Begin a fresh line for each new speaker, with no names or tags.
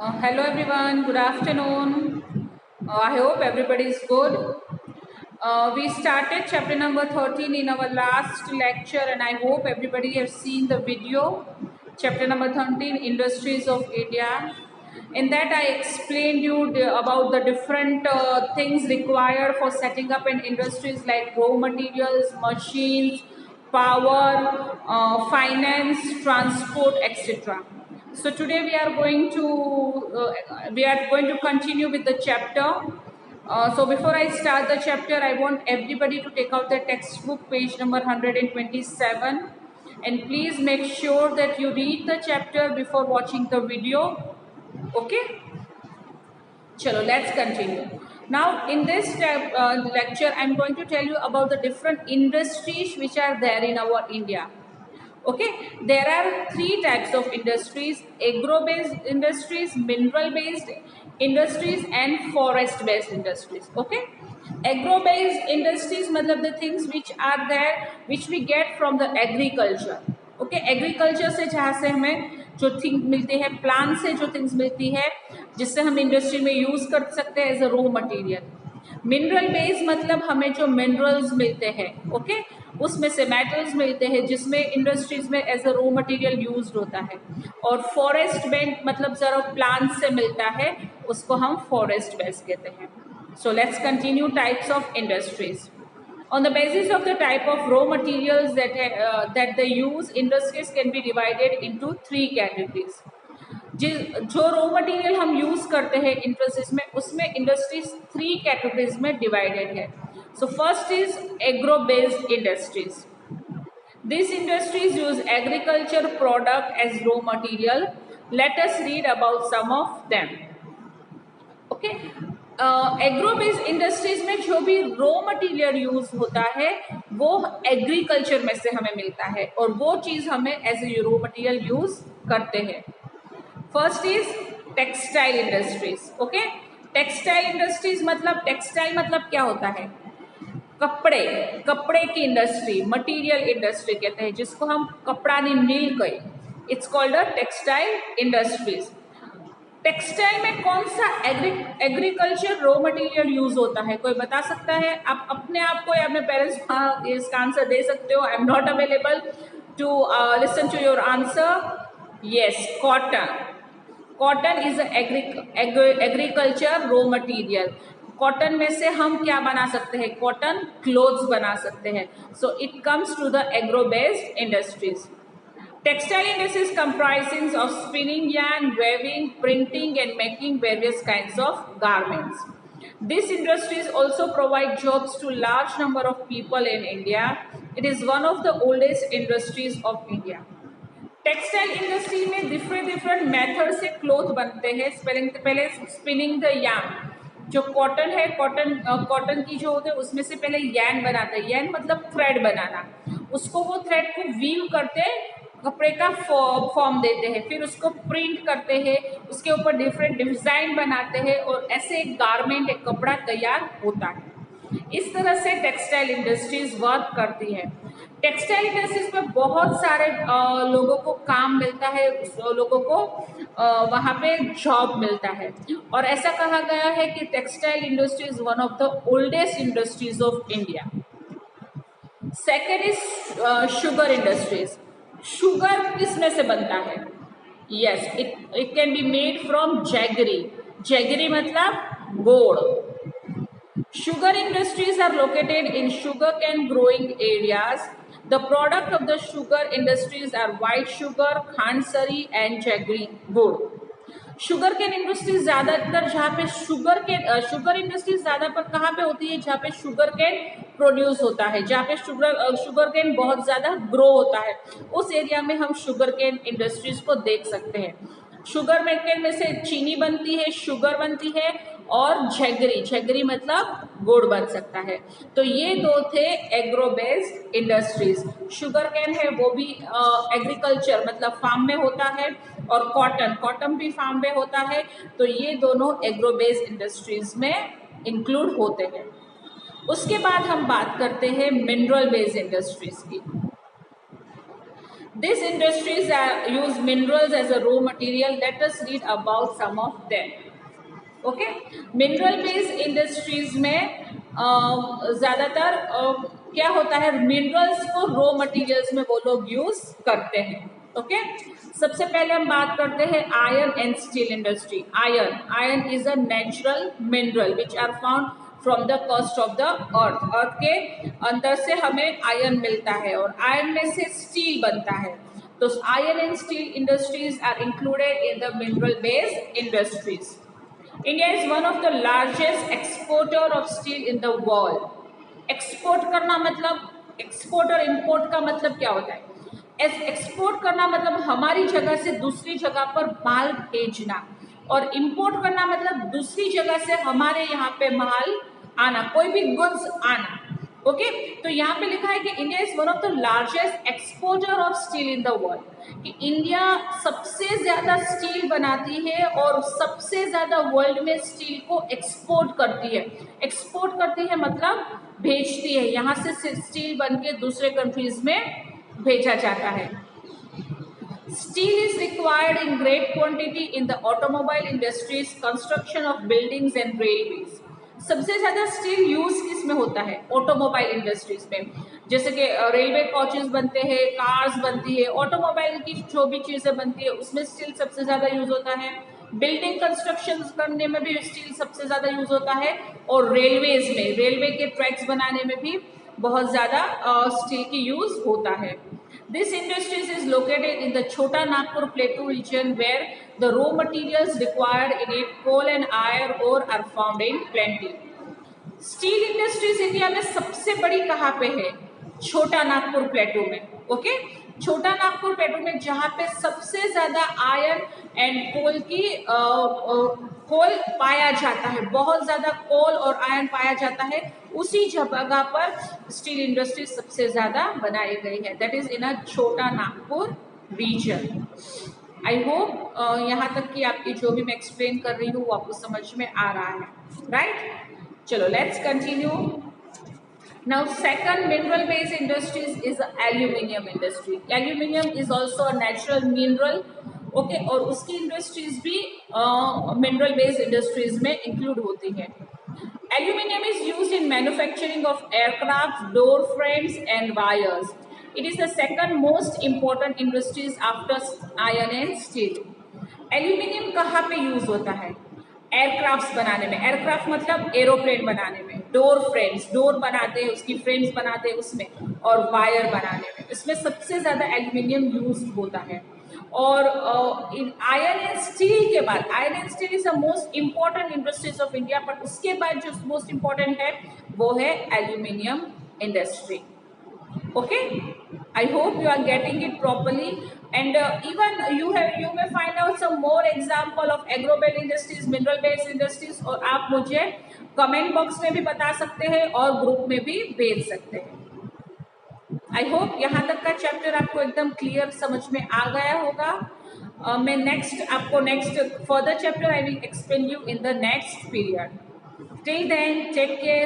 Hello everyone, good afternoon. I hope everybody is good. We started chapter number 13 in our last lecture and I hope everybody has seen the video. Chapter number 13, Industries of India. In that I explained you about the different things required for setting up an industries like raw materials, machines, power, finance, transport, etc. So today we are going to continue with the chapter. So before I start the chapter, I want everybody to take out the textbook, page number 127, and please make sure that you read the chapter before watching the video. Okay? Chalo, let's continue. Now, in this lecture, I'm going to tell you about the different industries which are there in our India. Okay, there are three types of industries: agro-based industries, mineral-based industries, and forest-based industries. Okay, agro-based industries मतलब the things which are there which we get from the agriculture. Okay, agriculture से जहाँ से हमें जो thing मिलती है, plant से जो थिंग्स मिलती है जिससे हम इंडस्ट्री में यूज कर सकते हैं as a raw material. Mineral base मतलब हमें जो मिनरल्स मिलते हैं, ओके, उसमें से मेटल्स मिलते हैं जिसमें इंडस्ट्रीज में as a raw material use होता है. और फॉरेस्ट बेस्ड मतलब जरा प्लांट से मिलता है, उसको हम फॉरेस्ट बेस्ड कहते हैं. So let's continue types of industries. On the basis of the type of raw materials that they use, industries can be divided into three categories. जो रॉ मटेरियल हम यूज करते हैं इंडस्ट्रीज में, उसमें industries three categories में divided है. So first is agro based industries. These industries use agriculture product as raw material. Let us read about some of them. Okay. Agro based industries में जो भी raw material use होता है वो agriculture में से हमें मिलता है और वो चीज हमें as a raw material use करते हैं. First is textile industries. Okay, textile industries मतलब टेक्सटाइल मतलब क्या होता है? कपड़े, कपड़े की इंडस्ट्री, मटेरियल इंडस्ट्री कहते हैं जिसको हम कपड़ा नहीं मिल गए. It's called a textile industries. Textile में कौन सा एग्रीकल्चर रॉ मटेरियल यूज होता है? कोई बता सकता है? आप अपने आप को या अपने पेरेंट्स इसका आंसर दे सकते हो. I am not available to listen to your answer. Yes, cotton. Cotton is agriculture raw material. Cotton में से हम क्या बना सकते हैं? कॉटन क्लोथ्स बना सकते हैं. So it comes to the agro based industries. Textile industries comprises of spinning yarn, weaving, printing and making various kinds of garments. These industries also provide jobs to large number of people in India. It is one of the oldest industries of India. Textile industry में different method से cloth बनते हैं. पहले spinning the yarn. जो cotton है, cotton की जो होते हैं उसमें से पहले यार्न बनाते हैं. यार्न मतलब थ्रेड बनाना. उसको वो थ्रेड को वीव करते हैं, कपड़े का फॉर्म देते हैं, फिर उसको प्रिंट करते हैं, उसके ऊपर डिफरेंट डिजाइन बनाते हैं और ऐसे एक गारमेंट, एक कपड़ा तैयार होता है. इस तरह से टेक्सटाइल इंडस्ट्रीज वर्क करती है. टेक्सटाइल इंडस्ट्रीज में बहुत सारे लोगों को काम मिलता है, लोगों को वहाँ पे जॉब मिलता है. और ऐसा कहा गया है कि textile industry is one of the oldest industries of India. Second is sugar industries. Sugar किसमें से बनता है? Yes, it can be made from jaggery. Jaggery मतलब गोड़. Sugar industries are located in sugarcane growing areas. The product of the sugar industries are white sugar, khandsari and jaggery wood. Sugar cane industries ज्यादातर जहाँ पे sugar industries ज्यादा पर कहाँ पे होती है? जहाँ पे शुगर केन प्रोड्यूस होता है, जहाँ पे शुगर केन बहुत ज्यादा ग्रो होता है, उस एरिया में हम शुगर केन इंडस्ट्रीज को देख सकते हैं. शुगर केन में से चीनी बनती है, शुगर बनती है और झेगरी, झेगरी मतलब गुड़ बन सकता है. तो ये दो थे agro based industries. Sugar cane है वो भी एग्रीकल्चर मतलब फार्म में होता है और कॉटन भी फार्म में होता है. तो ये दोनों एग्रो बेस्ड इंडस्ट्रीज में इंक्लूड होते हैं. उसके बाद हम बात करते हैं मिनरल बेस्ड इंडस्ट्रीज की. These industries use minerals as a raw material. Let us read about some of them. Okay, mineral based industries में ज़्यादातर क्या होता है, मिनरल्स को रॉ मटेरियल्स में वो लोग यूज करते हैं. ओके, सबसे पहले हम बात करते हैं iron and steel industry. Iron is a natural mineral which are found from the crust of the earth. Earth के अंदर से हमें आयरन मिलता है और आयरन में से स्टील बनता है. तो iron and steel industries are included in the mineral based industries. India is one of the largest exporter of steel in the world. Export करना मतलब, एक्सपोर्ट और इम्पोर्ट का मतलब क्या होता है? एक्सपोर्ट करना मतलब हमारी जगह से दूसरी जगह पर माल भेजना, और इम्पोर्ट करना मतलब दूसरी जगह से हमारे यहाँ पे माल आना, कोई भी गुड्स आना. ओके, तो यहाँ पे लिखा है कि India is one of the largest exporter of steel in the world. कि इंडिया सबसे ज्यादा स्टील बनाती है और सबसे ज्यादा वर्ल्ड में स्टील को एक्सपोर्ट करती है. एक्सपोर्ट करती है मतलब भेजती है, यहाँ से स्टील बन के दूसरे कंट्रीज में भेजा जाता है. Steel is required in great quantity in the automobile industries, construction of buildings and railways. सबसे ज्यादा स्टील यूज किस में होता है? ऑटोमोबाइल इंडस्ट्रीज में. जैसे कि रेलवे कोचेस बनते हैं, कार्स बनती है, ऑटोमोबाइल की जो भी चीजें बनती है उसमें स्टील सबसे ज्यादा यूज होता है. बिल्डिंग कंस्ट्रक्शन करने में भी स्टील सबसे ज्यादा यूज होता है, और रेलवेज में, रेलवे के ट्रैक्स बनाने में भी बहुत ज्यादा स्टील की यूज होता है. This industries is located in the Chota Nagpur Plateau region, where the raw materials required in it, coal and iron ore, are found in plenty. Steel industries India में सबसे बड़ी कहाँ पे है? छोटा नागपुर प्लेटो में. ओके, छोटा नागपुर प्लेटो में, जहाँ पे सबसे ज्यादा आयरन एंड कोल की कोल पाया जाता है, बहुत ज्यादा कोल और आयरन पाया जाता है, उसी जगह पर स्टील इंडस्ट्री सबसे ज्यादा बनाई गई है. दैट इज इन अ छोटा नागपुर रीजन. आई होप यहाँ तक कि आपकी जो भी मैं एक्सप्लेन कर रही हूँ वो आपको समझ में आ रहा है, राइट? चलो, let's continue. Now second mineral based industries is aluminium industry. Aluminium is also a natural mineral. Okay, और उसकी इंडस्ट्रीज भी मिनरल बेस्ड इंडस्ट्रीज में इंक्लूड होती है. Aluminium is used in manufacturing of aircraft, door frames and wires. It is the second most important industries after iron and steel. Aluminium कहाँ पे use होता है? एयरक्राफ्ट बनाने में. एयरक्राफ्ट मतलब एरोप्लेन बनाने में. डोर फ्रेम्स, डोर बनाते हैं, उसकी फ्रेम्स बनाते हैं उसमें, और वायर बनाने में, इसमें सबसे ज्यादा एल्यूमिनियम यूज होता है. और आयरन एंड स्टील के बाद, iron and steel is the most important industries of India, but उसके बाद जो मोस्ट इम्पोर्टेंट है वो है aluminium industry. Okay, I hope you are getting it properly, and even you may find out some more example of agro based industries, mineral based industries, और आप मुझे comment box में भी बता सकते हैं और ग्रुप में भी भेज सकते हैं. आई होप यहाँ तक का चैप्टर आपको एकदम क्लियर समझ में आ गया होगा. मैं आपको next further chapter I will explain you in the next period. Till then take care.